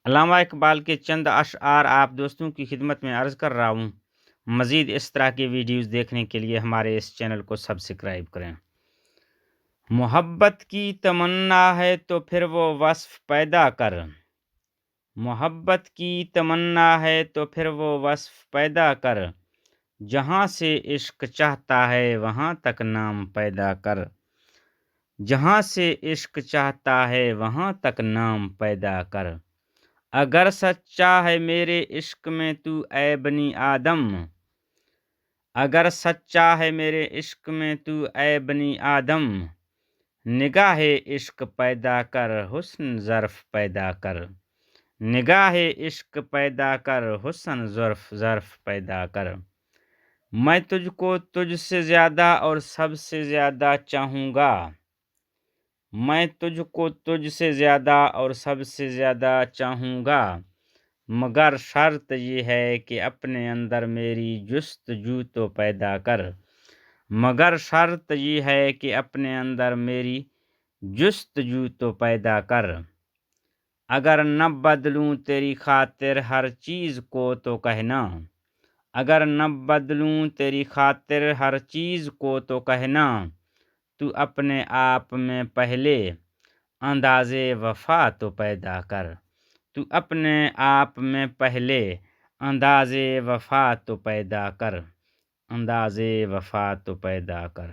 علامہ اقبال کے چند اشعار آپ دوستوں کی خدمت میں عرض کر رہا ہوں۔ مزید اس طرح کی ویڈیوز دیکھنے کے لیے ہمارے اس چینل کو سبسکرائب کریں۔ محبت کی تمنا ہے تو پھر وہ وصف پیدا کر، محبت کی تمنا ہے تو پھر وہ وصف پیدا کر، جہاں سے عشق چاہتا ہے وہاں تک نام پیدا کر، جہاں سے عشق چاہتا ہے وہاں تک نام پیدا کر۔ اگر سچا ہے میرے عشق میں تو اے بنی آدم، اگر سچا ہے میرے عشق میں تو اے بنی آدم، نگاہ عشق پیدا کر حسن ظرف پیدا کر، نگاہ عشق پیدا کر حسن ظرف پیدا کر۔ میں تجھ کو تجھ سے زیادہ اور سب سے زیادہ چاہوں گا، میں تجھ کو تجھ سے زیادہ اور سب سے زیادہ چاہوں گا، مگر شرط یہ ہے کہ اپنے اندر میری جستجو تو پیدا کر، مگر شرط یہ ہے کہ اپنے اندر میری جستجو تو پیدا کر۔ اگر نہ بدلوں تیری خاطر ہر چیز کو تو کہنا، اگر نہ بدلوں تیری خاطر ہر چیز کو تو کہنا، تو اپنے آپ میں پہلے انداز وفا تو پیدا کر، تو اپنے آپ میں پہلے انداز وفا تو پیدا کر، انداز وفا تو پیدا کر۔